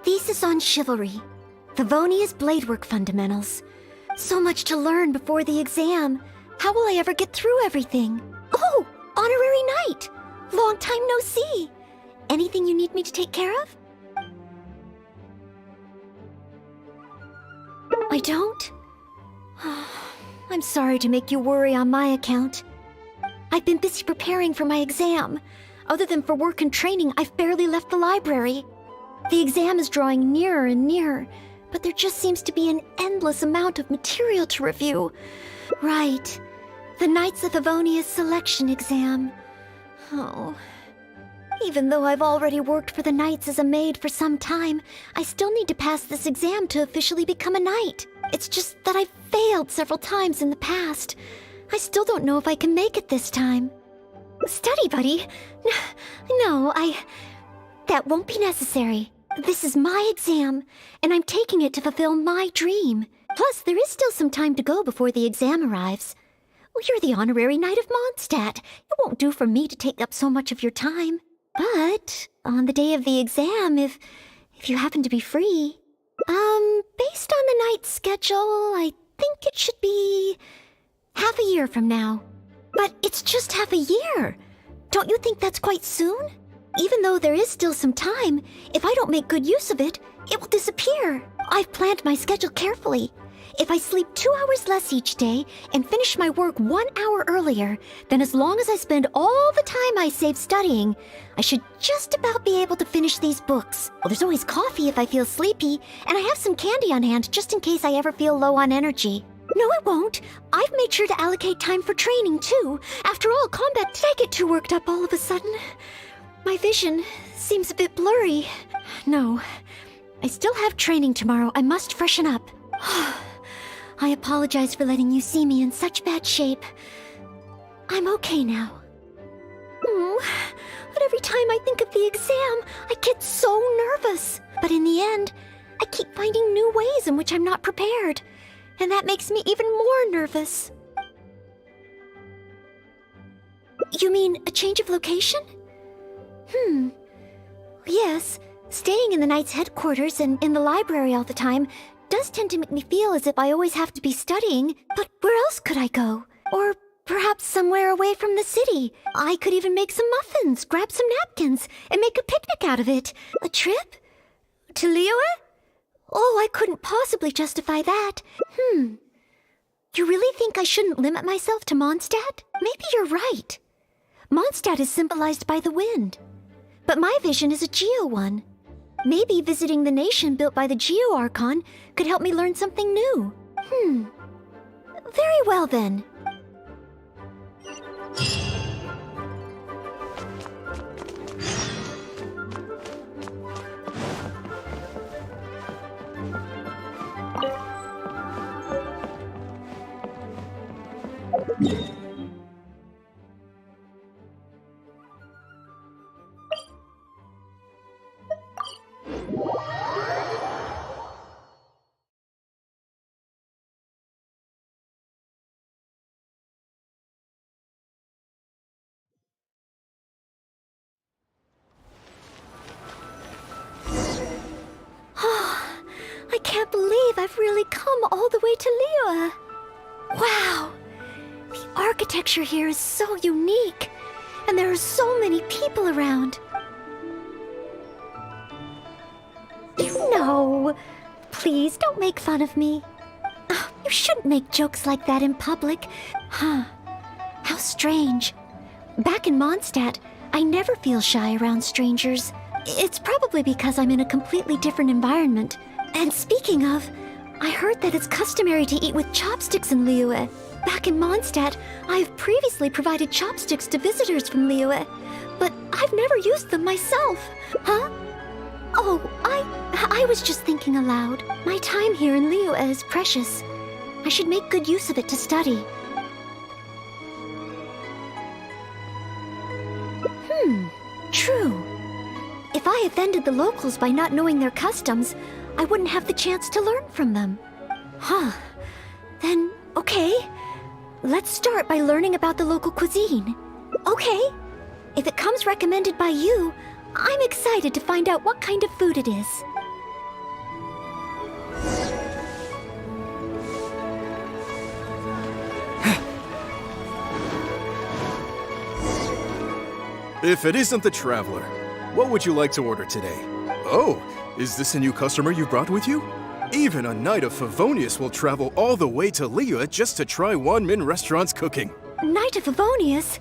Thesis on Chivalry. Favonia's Bladework Fundamentals. So much to learn before the exam. How will I ever get through everything? Oh, Honorary Knight! Long time no see. Anything you need me to take care of? I don't? I'm sorry to make you worry on my account. I've been busy preparing for my exam. Other than for work and training, I've barely left the library. The exam is drawing nearer and nearer, but there just seems to be an endless amount of material to review. Right. The Knights of Favonia's selection exam. Oh. Even though I've already worked for the Knights as a maid for some time, I still need to pass this exam to officially become a knight. It's just that I've failed several times in the past. I still don't know if I can make it this time. Study buddy? No, that won't be necessary. This is my exam, and I'm taking it to fulfill my dream. Plus, there is still some time to go before the exam arrives. Well, you're the honorary knight of Mondstadt. It won't do for me to take up so much of your time. But on the day of the exam, if you happen to be free, based on the knight's schedule, I think it should be half a year from now. But it's just half a year. Don't you think that's quite soon? Even though there is still some time, if I don't make good use of it, it will disappear. I've planned my schedule carefully. If I sleep 2 hours less each day and finish my work 1 hour earlier, then as long as I spend all the time I save studying, I should just about be able to finish these books. Well, there's always coffee if I feel sleepy, and I have some candy on hand just in case I ever feel low on energy. No, it won't. I've made sure to allocate time for training, too. After all, combat... Did I get too worked up all of a sudden? My vision seems a bit blurry. No, I still have training tomorrow. I must freshen up. I apologize for letting you see me in such bad shape. I'm okay now. But every time I think of the exam, I get so nervous. But in the end, I keep finding new ways in which I'm not prepared. And that makes me even more nervous. You mean a change of location? Yes, staying in the Knight's headquarters and in the library all the time does tend to make me feel as if I always have to be studying. But where else could I go? Or perhaps somewhere away from the city. I could even make some muffins, grab some napkins, and make a picnic out of it. A trip? To Liyue? Oh, I couldn't possibly justify that. You really think I shouldn't limit myself to Mondstadt? Maybe you're right. Mondstadt is symbolized by the wind. But my vision is a Geo one. Maybe visiting the nation built by the Geo Archon could help me learn something new. Very well then. I can't believe I've really come all the way to Liyue. Wow! The architecture here is so unique, and there are so many people around. No, please don't make fun of me. You shouldn't make jokes like that in public. How strange. Back in Mondstadt, I never feel shy around strangers. It's probably because I'm in a completely different environment. And speaking of, I heard that it's customary to eat with chopsticks in Liyue. Back in Mondstadt, I have previously provided chopsticks to visitors from Liyue, but I've never used them myself. Huh? Oh, I was just thinking aloud. My time here in Liyue is precious. I should make good use of it to study. True. If I offended the locals by not knowing their customs, I wouldn't have the chance to learn from them. Huh. Then, okay. Let's start by learning about the local cuisine. Okay. If it comes recommended by you, I'm excited to find out what kind of food it is. If it isn't the Traveler, what would you like to order today? Oh, is this a new customer you brought with you? Even a Knight of Favonius will travel all the way to Liyue just to try Wanmin Restaurant's cooking. Knight of Favonius?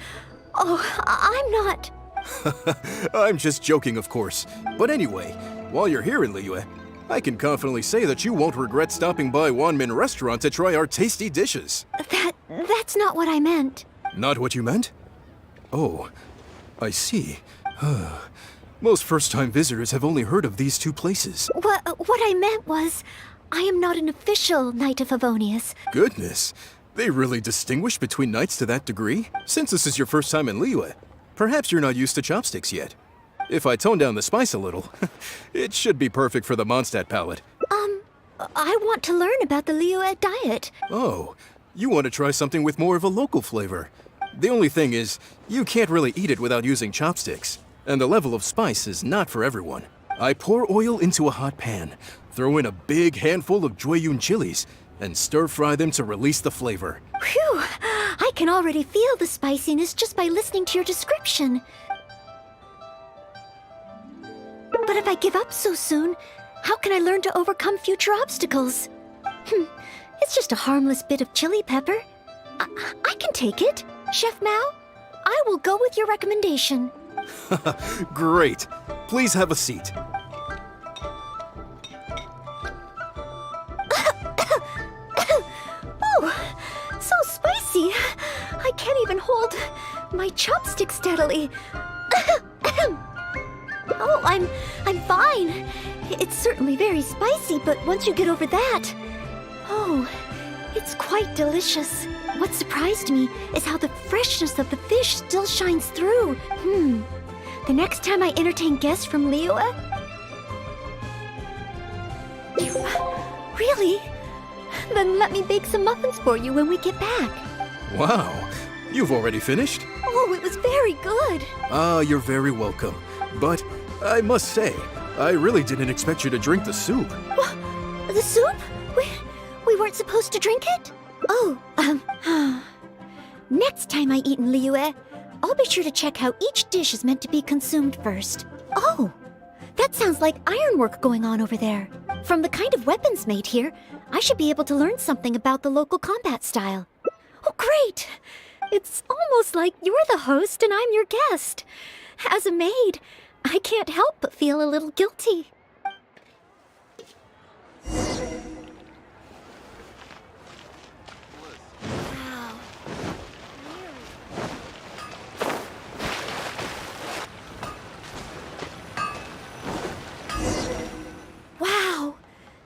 Oh, I'm not... I'm just joking, of course. But anyway, while you're here in Liyue, I can confidently say that you won't regret stopping by Wanmin Restaurant to try our tasty dishes. That's not what I meant. Not what you meant? Oh, I see. Most first-time visitors have only heard of these two places. What I meant was, I am not an official Knight of Favonius. Goodness, they really distinguish between knights to that degree? Since this is your first time in Liyue, perhaps you're not used to chopsticks yet. If I tone down the spice a little, it should be perfect for the Mondstadt palate. I want to learn about the Liyue diet. Oh, you want to try something with more of a local flavor. The only thing is, you can't really eat it without using chopsticks, and the level of spice is not for everyone. I pour oil into a hot pan, throw in a big handful of Jueyun chilies, and stir-fry them to release the flavor. Phew! I can already feel the spiciness just by listening to your description. But if I give up so soon, how can I learn to overcome future obstacles? It's just a harmless bit of chili pepper. I can take it. Chef Mao, I will go with your recommendation. Great. Please have a seat. Oh, so spicy. I can't even hold my chopstick steadily. Oh, I'm fine. It's certainly very spicy, but once you get over that... Oh, it's quite delicious. What surprised me is how the freshness of the fish still shines through. The next time I entertain guests from Liyue... Really? Then let me bake some muffins for you when we get back. Wow, you've already finished? Oh, it was very good. You're very welcome. But I must say, I really didn't expect you to drink the soup. What? The soup? We weren't supposed to drink it? Oh, next time I eat in Liyue, I'll be sure to check how each dish is meant to be consumed first. Oh, that sounds like ironwork going on over there. From the kind of weapons made here, I should be able to learn something about the local combat style. Oh, great! It's almost like you're the host and I'm your guest. As a maid, I can't help but feel a little guilty. Wow!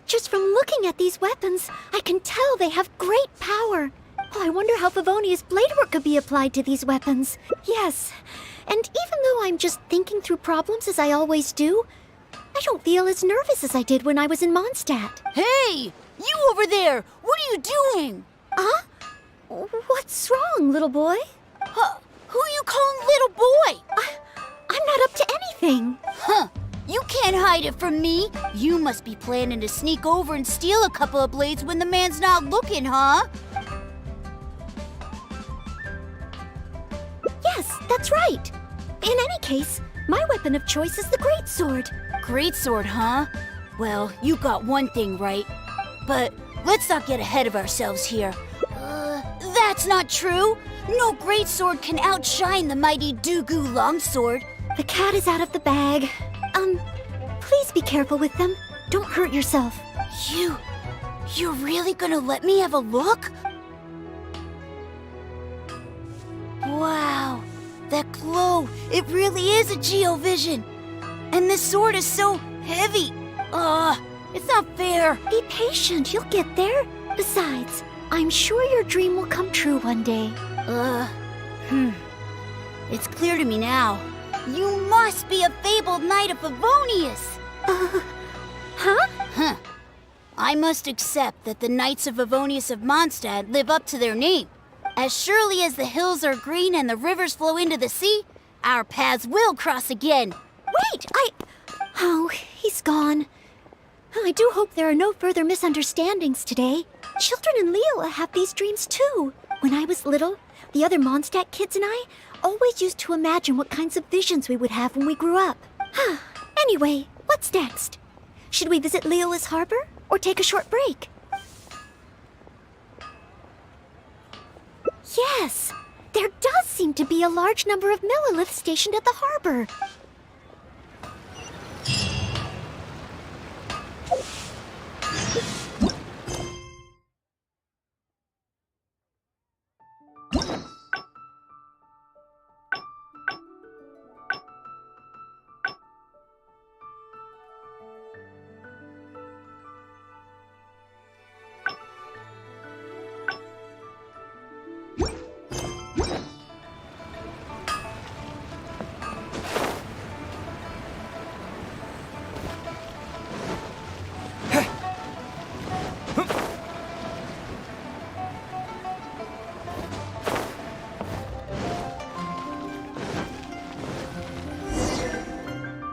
Just from looking at these weapons, I can tell they have great power. Oh, I wonder how Favonius blade work could be applied to these weapons. Yes, and even though I'm just thinking through problems as I always do, I don't feel as nervous as I did when I was in Mondstadt. Hey! You over there! What are you doing? Huh? What's wrong, little boy? Who are you calling little boy? I'm not up to anything. Huh. You can't hide it from me. You must be planning to sneak over and steal a couple of blades when the man's not looking, huh? Yes, that's right. In any case, my weapon of choice is the greatsword. Greatsword, huh? Well, you got one thing right. But let's not get ahead of ourselves here. That's not true. No greatsword can outshine the mighty Dugu longsword. The cat is out of the bag. Please be careful with them. Don't hurt yourself. You're really gonna let me have a look? Wow, that glow, it really is a geovision. And this sword is so heavy. It's not fair. Be patient, you'll get there. Besides, I'm sure your dream will come true one day. It's clear to me now. You must be a fabled knight of Favonius. Huh? I must accept that the Knights of Favonius of Mondstadt live up to their name. As surely as the hills are green and the rivers flow into the sea, our paths will cross again. Wait, Oh, he's gone. I do hope there are no further misunderstandings today. Children in Liyue have these dreams too. When I was little, the other Mondstadt kids and I always used to imagine what kinds of visions we would have when we grew up. Anyway, what's next? Should we visit Liyue's harbor or take a short break? Yes, there does seem to be a large number of Milliliths stationed at the harbor.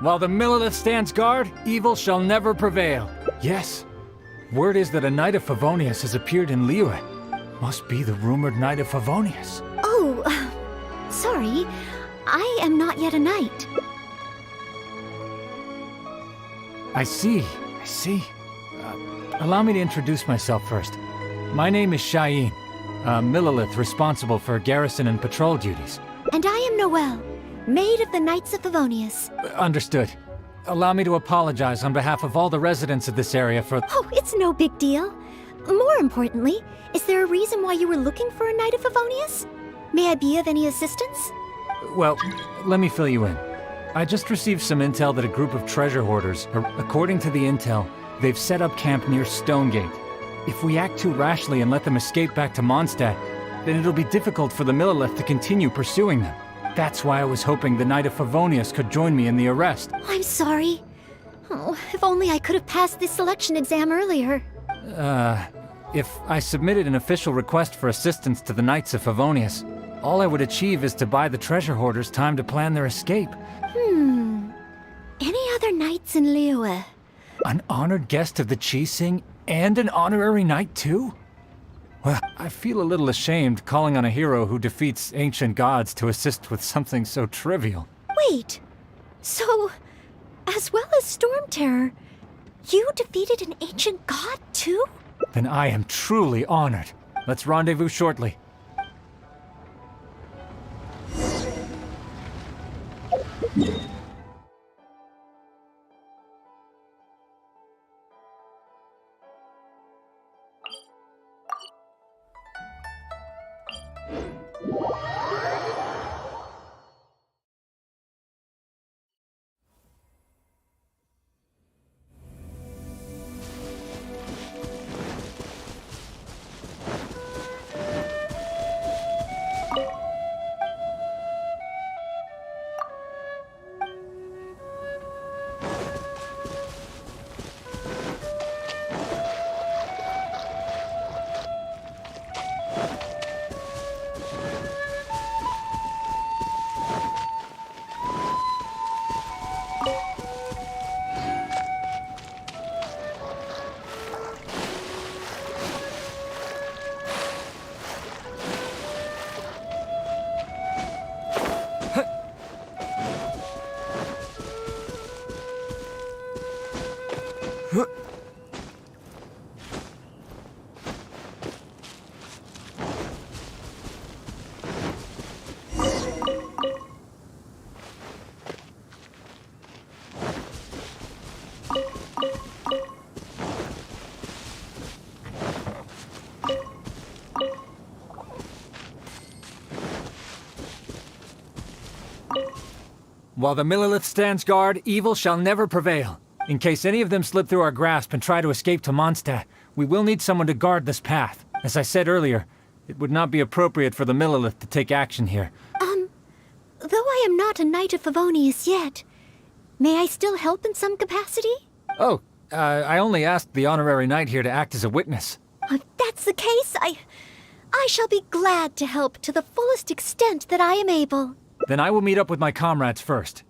While the Millilith stands guard, evil shall never prevail. Yes. Word is that a Knight of Favonius has appeared in Liyue. Must be the rumored Knight of Favonius. Oh, sorry. I am not yet a knight. I see. Allow me to introduce myself first. My name is Shayin, a Millilith responsible for garrison and patrol duties. And I am Noelle, maid of the Knights of Favonius. Understood. Allow me to apologize on behalf of all the residents of this area for... Oh, it's no big deal. More importantly, is there a reason why you were looking for a Knight of Favonius? May I be of any assistance? Well, let me fill you in. I just received some intel that a group of treasure hoarders, according to the intel, they've set up camp near Stonegate. If we act too rashly and let them escape back to Mondstadt, then it'll be difficult for the Millilith to continue pursuing them. That's why I was hoping the Knight of Favonius could join me in the arrest. I'm sorry. Oh, if only I could have passed this selection exam earlier. If I submitted an official request for assistance to the Knights of Favonius, all I would achieve is to buy the treasure hoarders time to plan their escape. Any other knights in Liyue? An honored guest of the Qixing and an honorary knight too? Well, I feel a little ashamed calling on a hero who defeats ancient gods to assist with something so trivial. Wait, so, as well as Storm Terror, you defeated an ancient god too? Then I am truly honored. Let's rendezvous shortly. While the Millilith stands guard, evil shall never prevail. In case any of them slip through our grasp and try to escape to Mondstadt, we will need someone to guard this path. As I said earlier, it would not be appropriate for the Millilith to take action here. Though I am not a Knight of Favonius yet, may I still help in some capacity? Oh, I only asked the honorary knight here to act as a witness. If that's the case, I shall be glad to help to the fullest extent that I am able. Then I will meet up with my comrades first.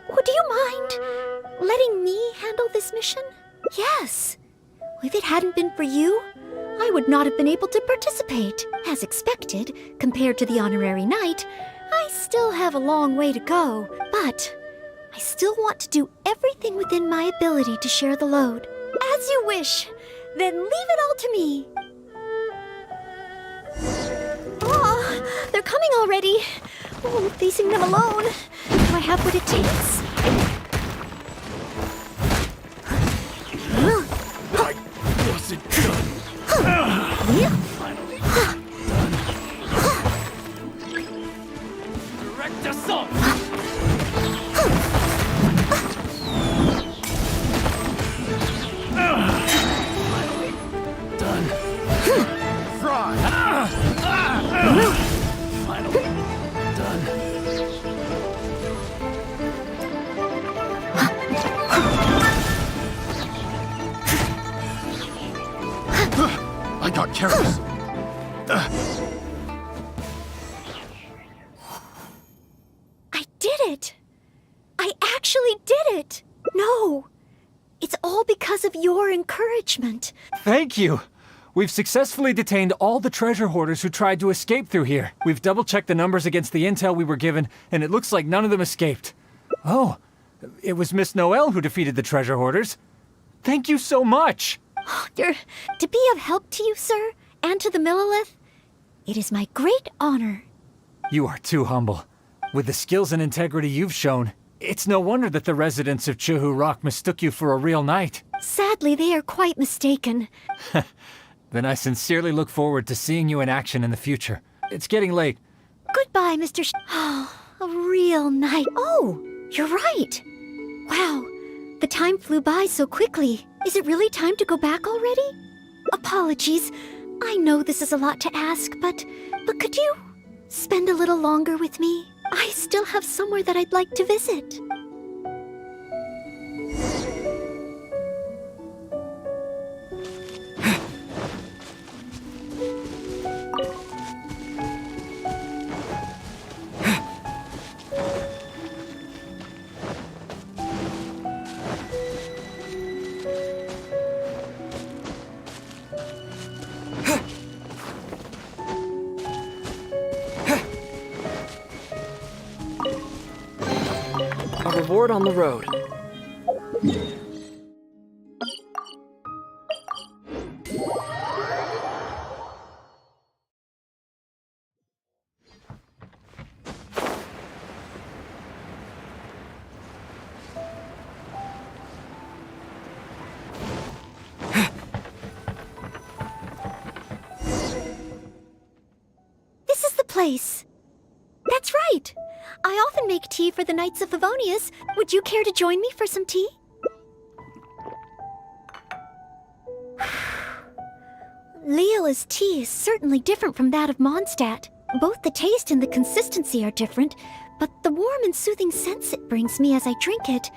Would you mind letting me handle this mission? Yes. If it hadn't been for you, I would not have been able to participate. As expected, compared to the honorary knight, I still have a long way to go, but I still want to do everything within my ability to share the load. As you wish. Then leave it all to me. Oh, they're coming already. Oh, facing them alone. Do I have what it takes? I wasn't done. Finally done. Direct assault! Finally done. Fry! Finally done. I got careless. I did it! I actually did it! No! It's all because of your encouragement. Thank you! We've successfully detained all the treasure hoarders who tried to escape through here. We've double-checked the numbers against the intel we were given, and it looks like none of them escaped. Oh, it was Miss Noelle who defeated the treasure hoarders. Thank you so much! To be of help to you, sir, and to the Millilith, it is my great honor. You are too humble. With the skills and integrity you've shown, it's no wonder that the residents of Chuhu Rock mistook you for a real knight. Sadly, they are quite mistaken. Then I sincerely look forward to seeing you in action in the future. It's getting late. Goodbye, Mr. Oh, a real knight. Oh, you're right. Wow, the time flew by so quickly. Is it really time to go back already? Apologies. I know this is a lot to ask, but could you spend a little longer with me? I still have somewhere that I'd like to visit. A reward on the road. This is the place. That's right. I often make tea for the Knights of Favonius. Would you care to join me for some tea? Leola's tea is certainly different from that of Mondstadt. Both the taste and the consistency are different, but the warm and soothing sense it brings me as I drink it,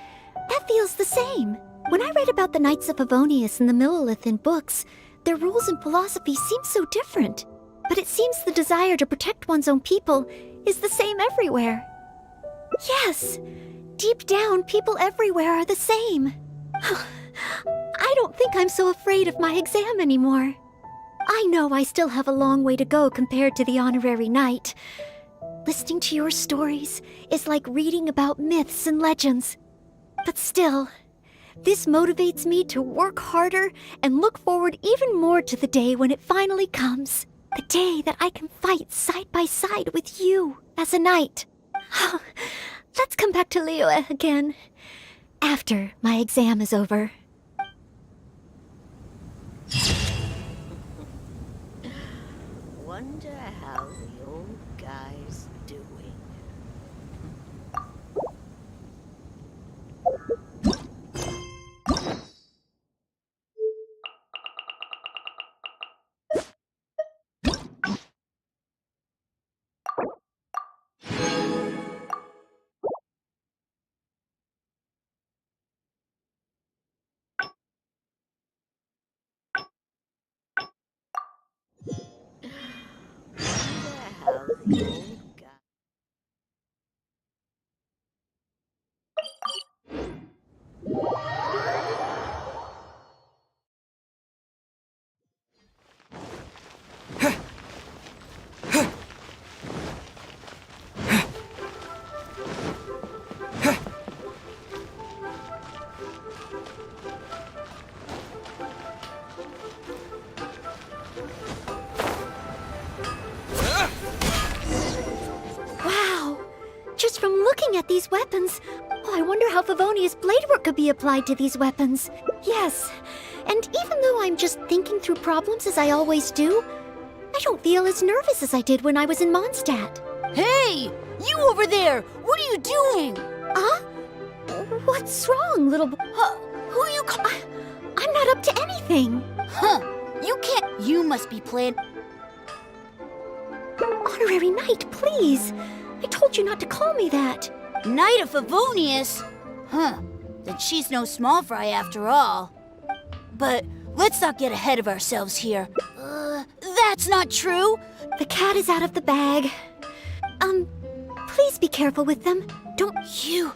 that feels the same. When I read about the Knights of Favonius and the Millilith in books, their rules and philosophy seem so different. But it seems the desire to protect one's own people is the same everywhere. Yes, deep down, people everywhere are the same. I don't think I'm so afraid of my exam anymore. I know I still have a long way to go compared to the honorary knight. Listening to your stories is like reading about myths and legends. But still, This motivates me to work harder and look forward even more to the day when it finally comes. The day that I can fight side by side with you as a knight. Let's come back to Liyue again. After my exam is over. Wonder how the old guy's doing. Wonder how the old guy. Wow! Just from looking at these weapons, I wonder how Favonia's blade work could be applied to these weapons. Yes, and even though I'm just thinking through problems as I always do, I don't feel as nervous as I did when I was in Mondstadt. Hey! You over there! What are you doing? Huh? What's wrong, little boy? Who you call? I'm not up to anything. Huh. You can't. You must be playing. Honorary Knight, please. I told you not to call me that. Knight of Favonius? Huh. Then she's no small fry after all. But let's not get ahead of ourselves here. That's not true. The cat is out of the bag. Please be careful with them. Don't You.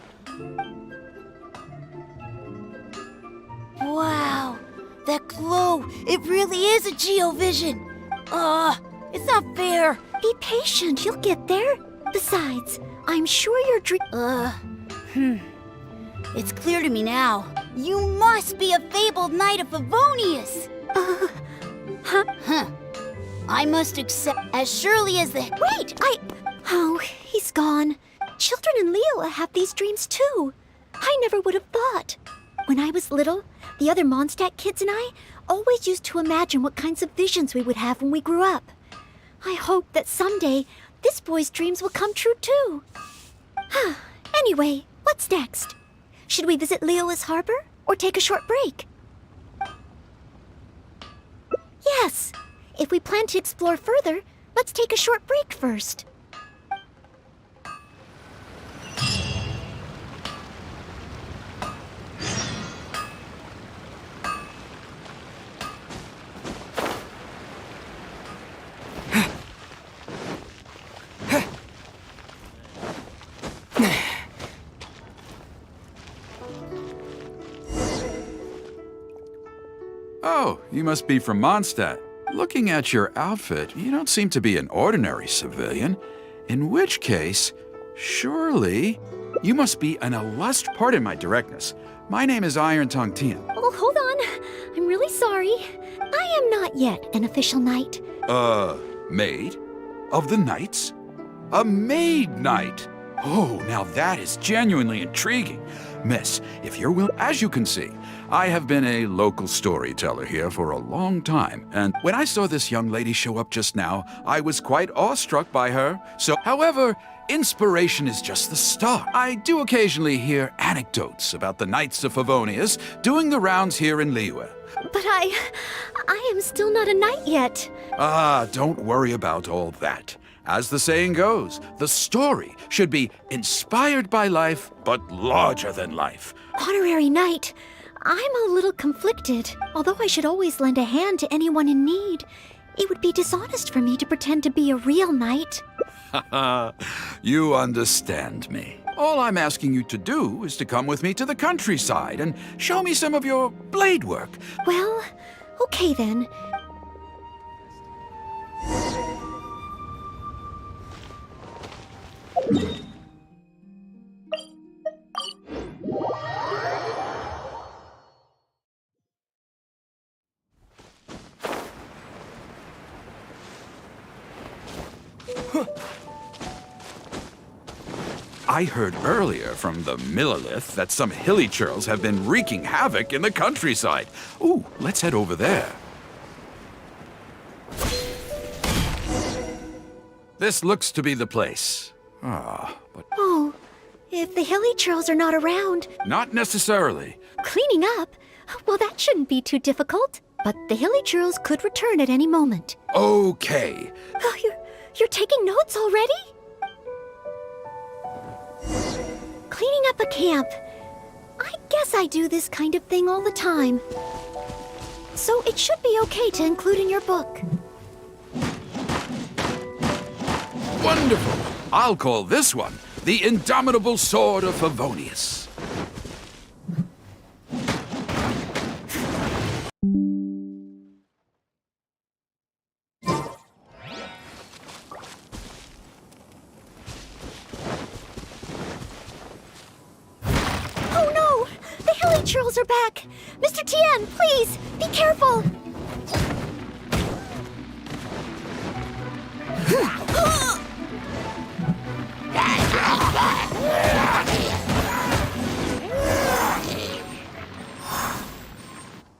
Wow. That glow. It really is a geovision. It's not fair. be patient. You'll get there. Besides, I'm sure your dream. It's clear to me now. You must be a fabled knight of Favonius. Huh? I must accept as surely as the. Wait, Oh, he's gone. Children in Liyue have these dreams too. I never would have thought. When I was little, the other Mondstadt kids and I always used to imagine what kinds of visions we would have when we grew up. I hope that someday this boy's dreams will come true too. Anyway, what's next? Should we visit Liyue's harbor or take a short break? Yes. If we plan to explore further, let's take a short break first. Oh, you must be from Mondstadt. Looking at your outfit, you don't seem to be an ordinary civilian. In which case, surely, you must be an illustrious. Pardon my directness. My name is Iron Tongue Tien. Oh, hold on. I'm really sorry. I am not yet an official knight. Maid? Of the knights? A maid knight? Oh, now that is genuinely intriguing. Miss, if you're willing, as you can see, I have been a local storyteller here for a long time, and when I saw this young lady show up just now, I was quite awestruck by her. So, however, inspiration is just the start. I do occasionally hear anecdotes about the Knights of Favonius doing the rounds here in Liyue. But I am still not a knight yet. Don't worry about all that. As the saying goes, the story should be inspired by life, but larger than life. Honorary knight, I'm a little conflicted. Although I should always lend a hand to anyone in need, it would be dishonest for me to pretend to be a real knight. You understand me. All I'm asking you to do is to come with me to the countryside and show me some of your blade work. Well, okay then. I heard earlier from the Millilith that some hilly churls have been wreaking havoc in the countryside. Ooh, let's head over there. This looks to be the place. But Oh, if the hilly churls are not around, not necessarily. cleaning up, well, that shouldn't be too difficult. But the hilly churls could return at any moment. Okay. Oh, you're taking notes already? Cleaning up a camp. I guess I do this kind of thing all the time. So it should be okay to include in your book. Wonderful. I'll call this one the Indomitable Sword of Favonius. Oh no! The hilly churls are back! Mr. Tien, please, be careful!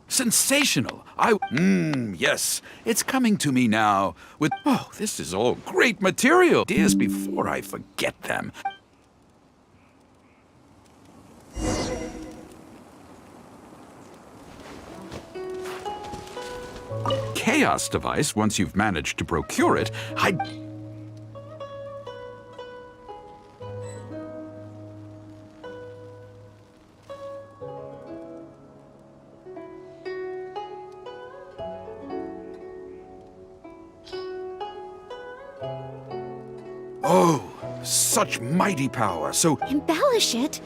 Sensational. Yes. It's coming to me now with, oh, this is all great material. Ideas before I forget them. Chaos device, once you've managed to procure it, Oh, such mighty power, so Embellish it?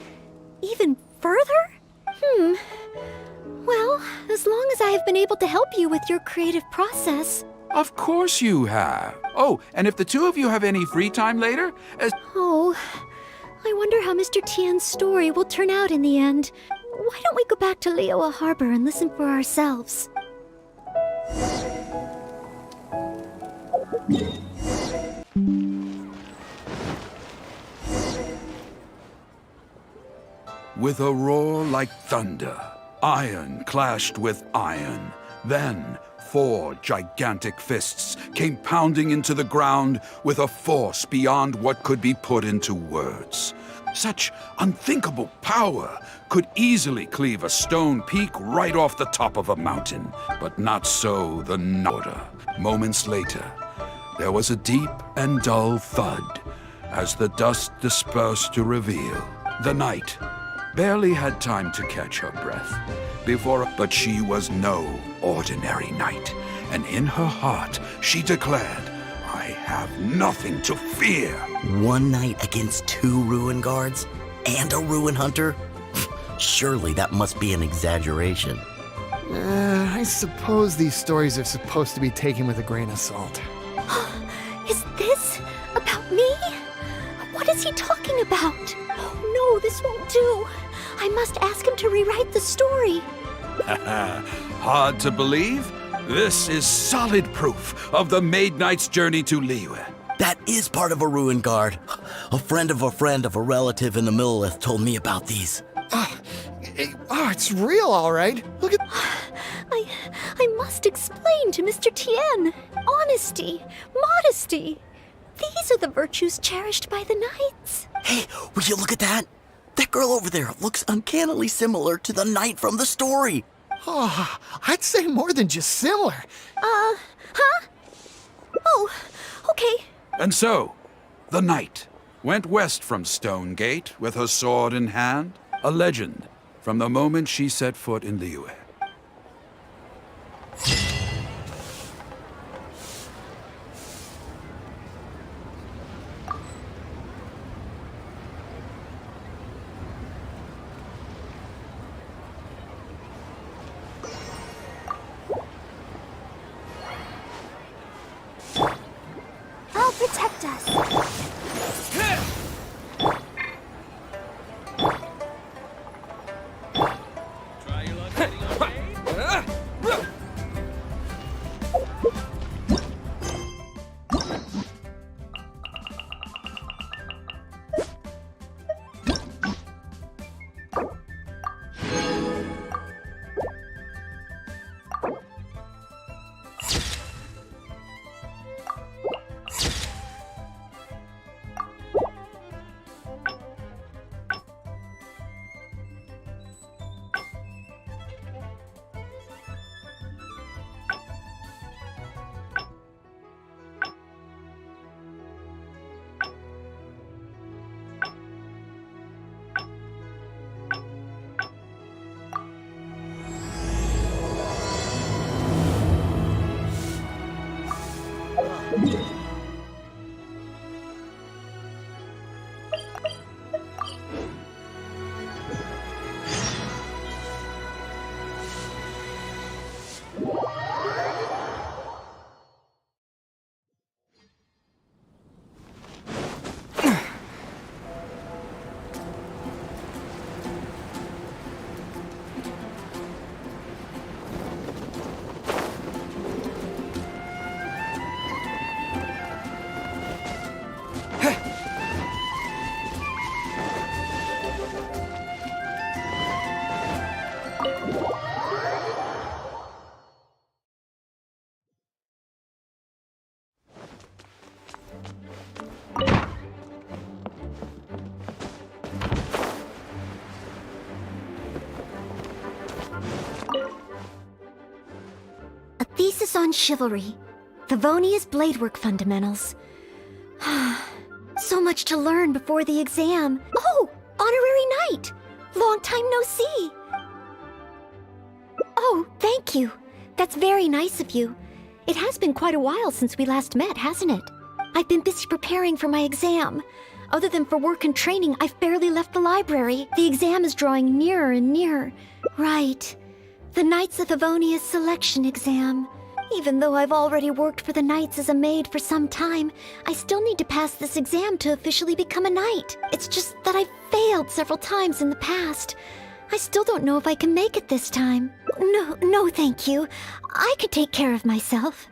Even further? Well, as long as I have been able to help you with your creative process. of course you have. Oh, and if the two of you have any free time later, Oh, I wonder how Mr. Tien's story will turn out in the end. Why don't we go back to Liyue Harbor and listen for ourselves? with a roar like thunder, iron clashed with iron. Then 4 gigantic fists came pounding into the ground with a force beyond what could be put into words. Such unthinkable power could easily cleave a stone peak right off the top of a mountain. But not so the Order. Moments later, there was a deep and dull thud as the dust dispersed to reveal the night. Barely had time to catch her breath but she was no ordinary knight, and in her heart she declared, I have nothing to fear. One knight against 2 ruin guards and a ruin hunter? Surely that must be an exaggeration. I suppose these stories are supposed to be taken with a grain of salt. Is this about me? What is he talking about? Oh no, this won't do. I must ask him to rewrite the story. Hard to believe? This is solid proof of the Maid Knight's journey to Liyue. That is part of a ruin guard. A friend of a relative in the Millilith told me about these. It's real, all right. Look at... I must explain to Mr. Tien. Honesty, modesty. These are the virtues cherished by the knights. Hey, will you look at that? That girl over there looks uncannily similar to the knight from the story. Oh, I'd say more than just similar. Huh? Oh, okay. And so, the knight went west from Stonegate with her sword in hand, a legend from the moment she set foot in Liyue. I'll protect us. on chivalry. Favonia's bladework fundamentals. So much to learn before the exam. Oh, honorary knight! Long time no see. Oh, thank you. That's very nice of you. It has been quite a while since we last met, hasn't it? I've been busy preparing for my exam. Other than for work and training, I've barely left the library. The exam is drawing nearer and nearer. Right. The Knights of Favonia's selection exam. Even though I've already worked for the Knights as a maid for some time, I still need to pass this exam to officially become a knight. It's just that I've failed several times in the past. I still don't know if I can make it this time. No, thank you. I could take care of myself.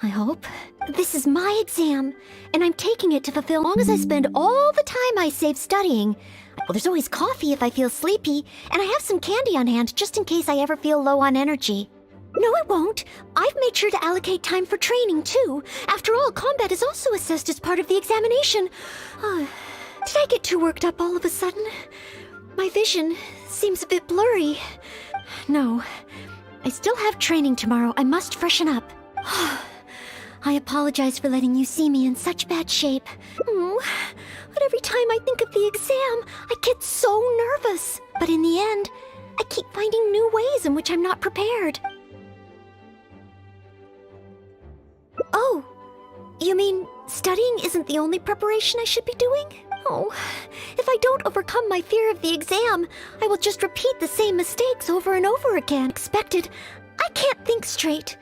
I hope. This is my exam, and I'm taking it to fulfill as long as I spend all the time I save studying. Well, there's always coffee if I feel sleepy, and I have some candy on hand just in case I ever feel low on energy. No, it won't. I've made sure to allocate time for training, too. After all, combat is also assessed as part of the examination. Did I get too worked up all of a sudden? My vision seems a bit blurry. No, I still have training tomorrow. I must freshen up. I apologize for letting you see me in such bad shape. But every time I think of the exam, I get so nervous. But in the end, I keep finding new ways in which I'm not prepared. Oh, you mean studying isn't the only preparation I should be doing? Oh, if I don't overcome my fear of the exam, I will just repeat the same mistakes over and over again. Expected, I can't think straight.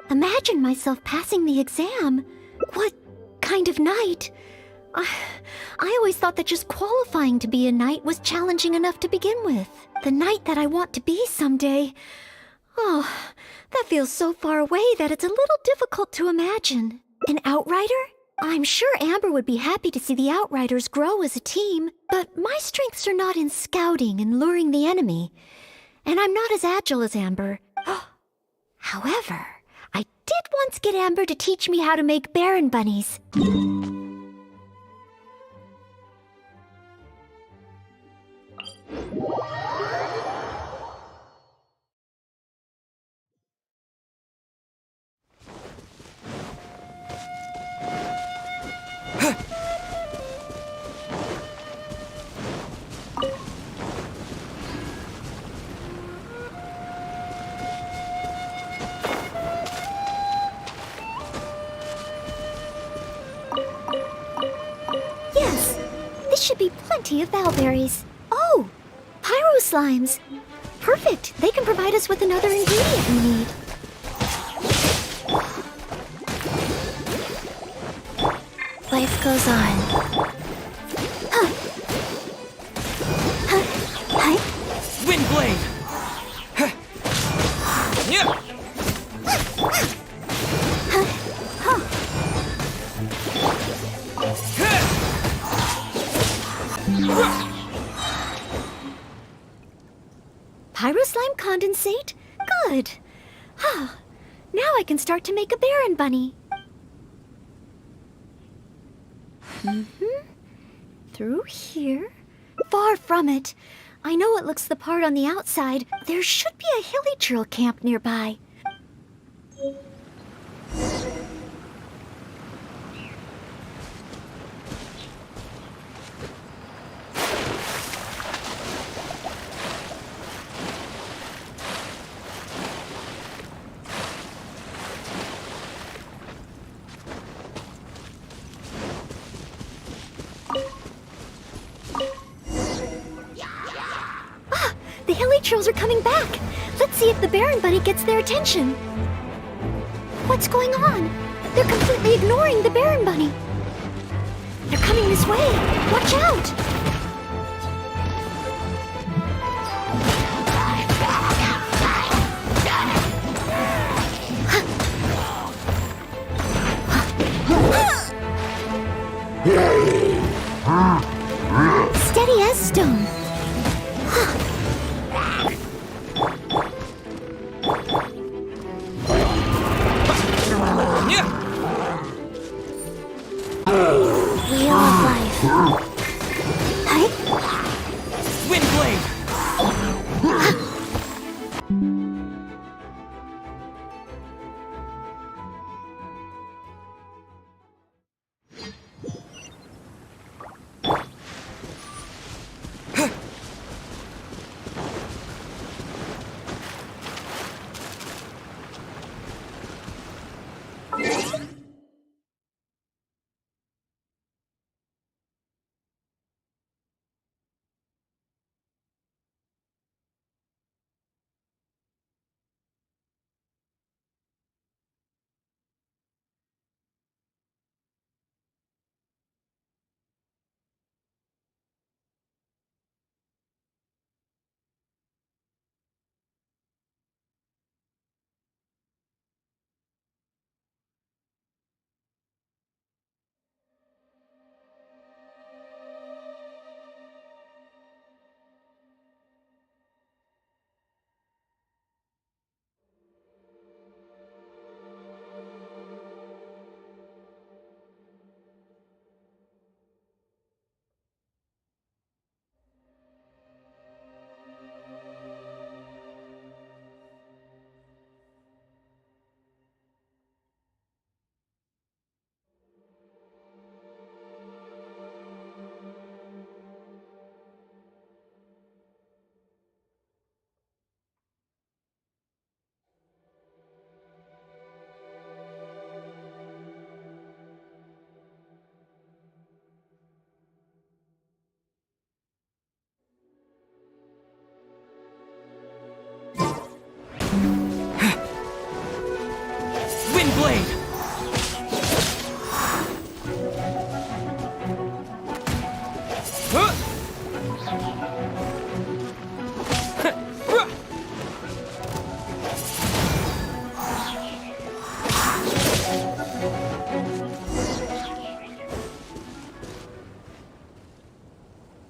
Imagine myself passing the exam. What kind of knight? I always thought that just qualifying to be a knight was challenging enough to begin with. The knight that I want to be someday. Oh, that feels so far away that it's a little difficult to imagine. An outrider? I'm sure Amber would be happy to see the outriders grow as a team, but my strengths are not in scouting and luring the enemy. And I'm not as agile as Amber. However, I did once get Amber to teach me how to make Baron bunnies. Yes, this should be plenty of valberries. Oh, pyro slimes. Perfect, they can provide us with another ingredient we need. Life goes on. Hi. Windblade! Yeah! Pyro slime condensate? Good. Now I can start to make a Baron bunny. Through here? Far from it. I know it looks the part on the outside. There should be a hilichurl camp nearby. The hilichurls are coming back. Let's see if the Baron bunny gets their attention. What's going on? They're completely ignoring the Baron bunny. They're coming this way. Watch out! Steady as stone. Wheel of life. Hi? Windblade!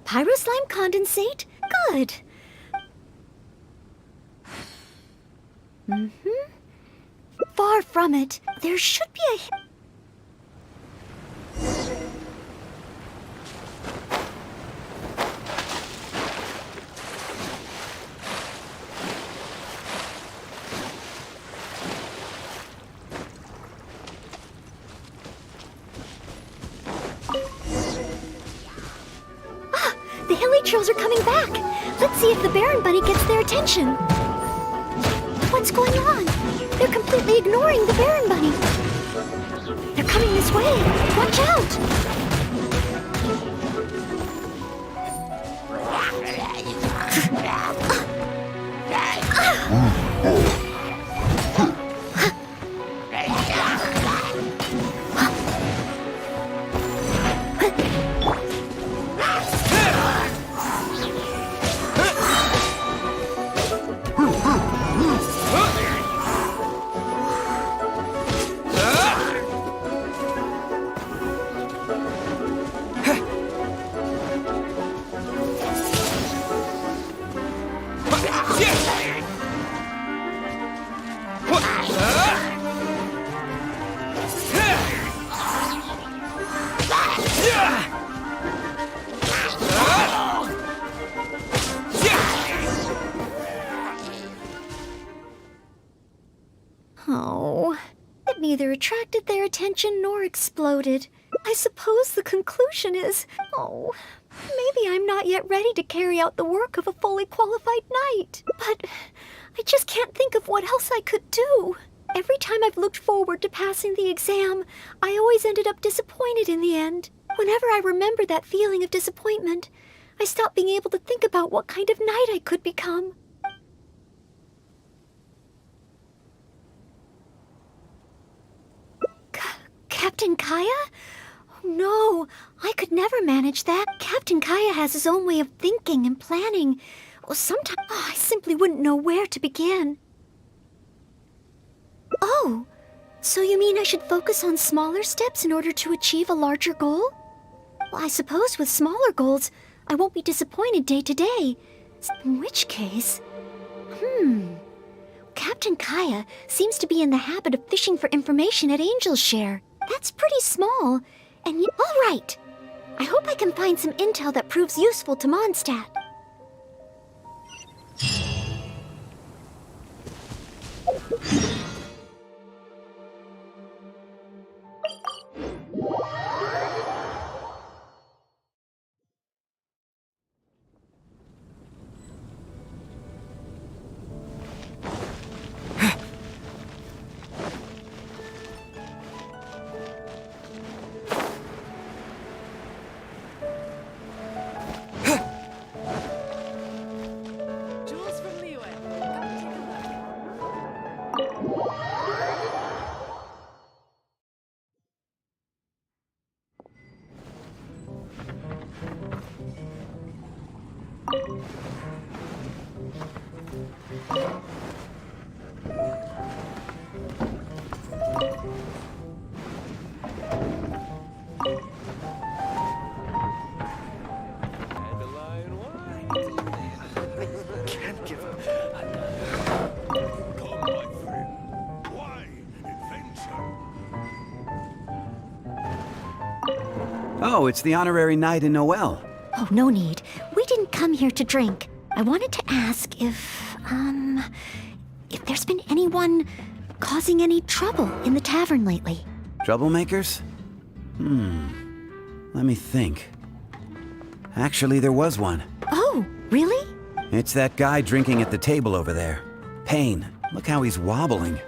Pyroslime condensate? Good. Far from it. There should be a... The hilly trolls are coming back. Let's see if the Baron Bunny gets their attention. What's going on? They're completely ignoring the Baron Bunny. They're coming this way. Watch out! Oh, it neither attracted their attention nor exploded. I suppose the conclusion is, oh, maybe I'm not yet ready to carry out the work of a fully qualified knight. But I just can't think of what else I could do. Every time I've looked forward to passing the exam, I always ended up disappointed in the end. Whenever I remember that feeling of disappointment, I stop being able to think about what kind of knight I could become. Captain Kaya? Oh, no, I could never manage that. Captain Kaya has his own way of thinking and planning. Oh, sometimes I simply wouldn't know where to begin. Oh, so you mean I should focus on smaller steps in order to achieve a larger goal? Well, I suppose with smaller goals, I won't be disappointed day to day. In which case... Captain Kaya seems to be in the habit of fishing for information at Angel's Share. That's pretty small, and yet... All right! I hope I can find some intel that proves useful to Mondstadt. Oh, it's the honorary knight in Noel. Oh, no need. We didn't come here to drink. I wanted to ask if there's been anyone causing any trouble in the tavern lately. Troublemakers? Let me think. Actually, there was one. Oh, really? It's that guy drinking at the table over there. Payne. Look how he's wobbling.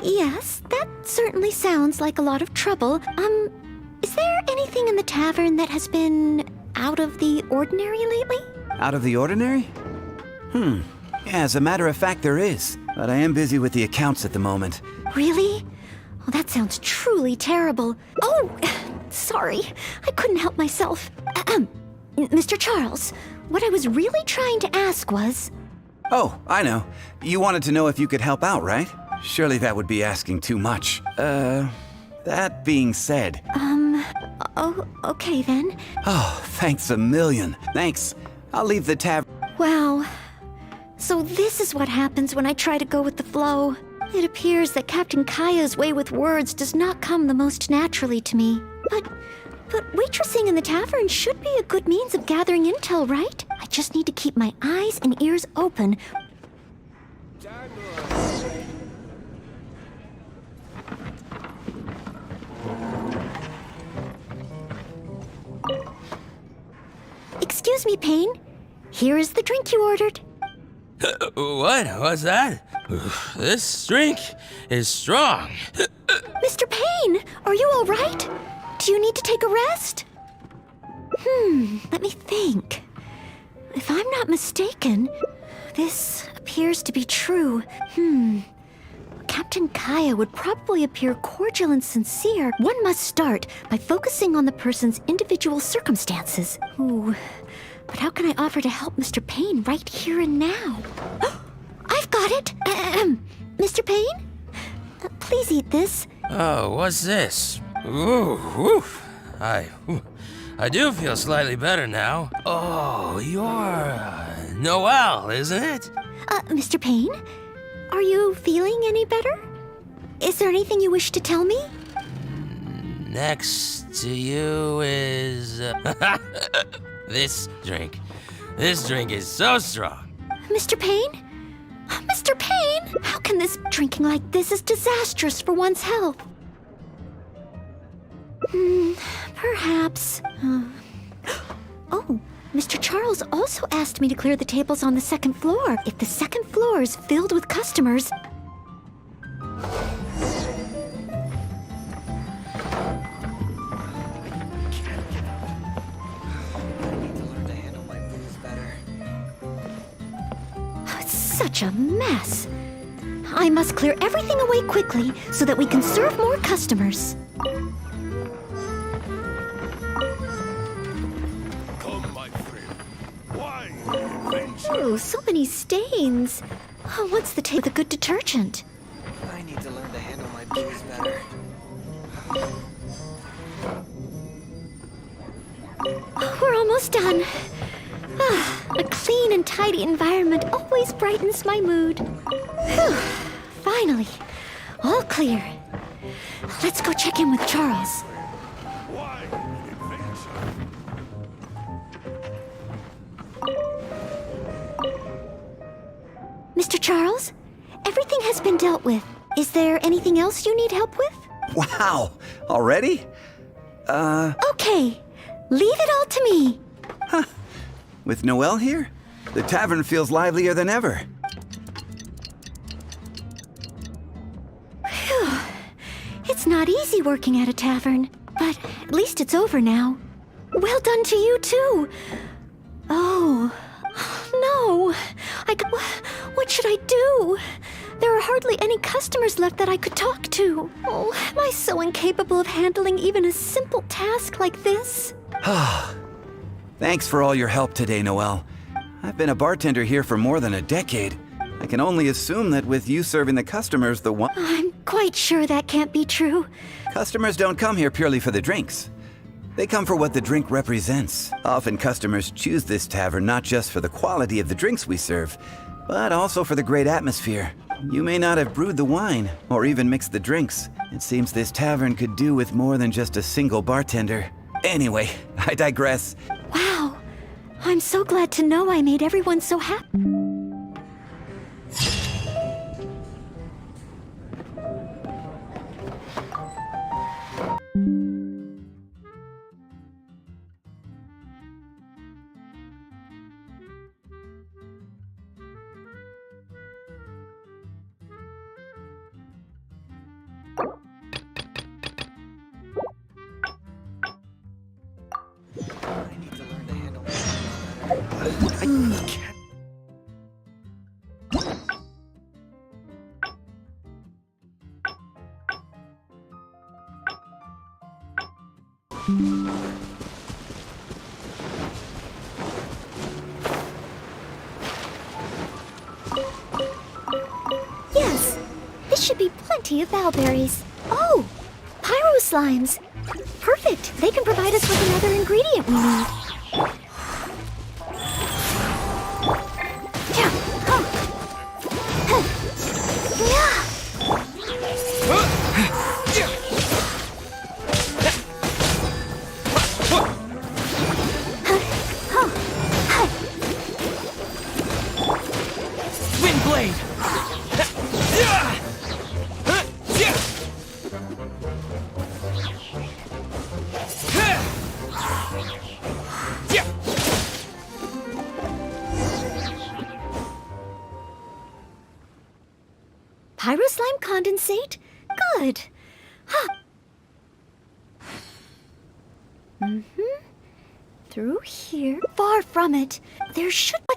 Yes, that certainly sounds like a lot of trouble. Is there anything in the tavern that has been out of the ordinary lately? Out of the ordinary? Yeah, as a matter of fact, there is. But I am busy with the accounts at the moment. Really? Oh, that sounds truly terrible. Oh, sorry. I couldn't help myself. Mr. Charles, what I was really trying to ask was... Oh, I know. You wanted to know if you could help out, right? Surely that would be asking too much. That being said... Oh, okay then. Oh, thanks a million. Thanks. I'll leave the tab. Wow. So this is what happens when I try to go with the flow. It appears that Captain Kaya's way with words does not come the most naturally to me. But waitressing in the tavern should be a good means of gathering intel, right? I just need to keep my eyes and ears open. Excuse me, Payne. Here is the drink you ordered. What? What's that? This drink is strong. Mr. Payne, are you all right? Do you need to take a rest? Let me think. If I'm not mistaken, this appears to be true. Captain Kaya would probably appear cordial and sincere. One must start by focusing on the person's individual circumstances. Ooh, but how can I offer to help Mr. Payne right here and now? I've got it! Mr. Payne? Please eat this. Oh, what's this? Ooh, I do feel slightly better now. Oh, you're Noelle, isn't it? Mr. Payne? Are you feeling any better? Is there anything you wish to tell me? Next to you is this drink. This drink is so strong. Mr. Payne? Mr. Payne! How can this drinking like this is disastrous for one's health? Perhaps. Oh, Mr. Charles also asked me to clear the tables on the second floor. If the second floor is filled with customers... It's such a mess. I must clear everything away quickly so that we can serve more customers. Oh, so many stains. Oh, what's the tape with a good detergent? I need to learn to handle my booze better. Oh, we're almost done. A clean and tidy environment always brightens my mood. Whew, finally, all clear. Let's go check in with Charles. Mr. Charles, everything has been dealt with. Is there anything else you need help with? Wow! Already? Okay, leave it all to me. With Noelle here? The tavern feels livelier than ever. Phew. It's not easy working at a tavern, but at least it's over now. Well done to you, too. Oh, no. What should I do? There are hardly any customers left that I could talk to. Oh, am I so incapable of handling even a simple task like this? Thanks for all your help today, Noelle. I've been a bartender here for more than a decade. I can only assume that with you serving the customers, I'm quite sure that can't be true. Customers don't come here purely for the drinks. They come for what the drink represents. Often customers choose this tavern not just for the quality of the drinks we serve, but also for the great atmosphere. You may not have brewed the wine, or even mixed the drinks. It seems this tavern could do with more than just a single bartender. Anyway, I digress. Wow, I'm so glad to know I made everyone so happy. Yes, this should be plenty of valberries. Oh, pyro slimes. Perfect. They can provide us with another ingredient we need. Yeah. Huh. Huh. Yeah. Windblade! Pyroslime condensate? Good. Huh. Through here. Far from it. There should... But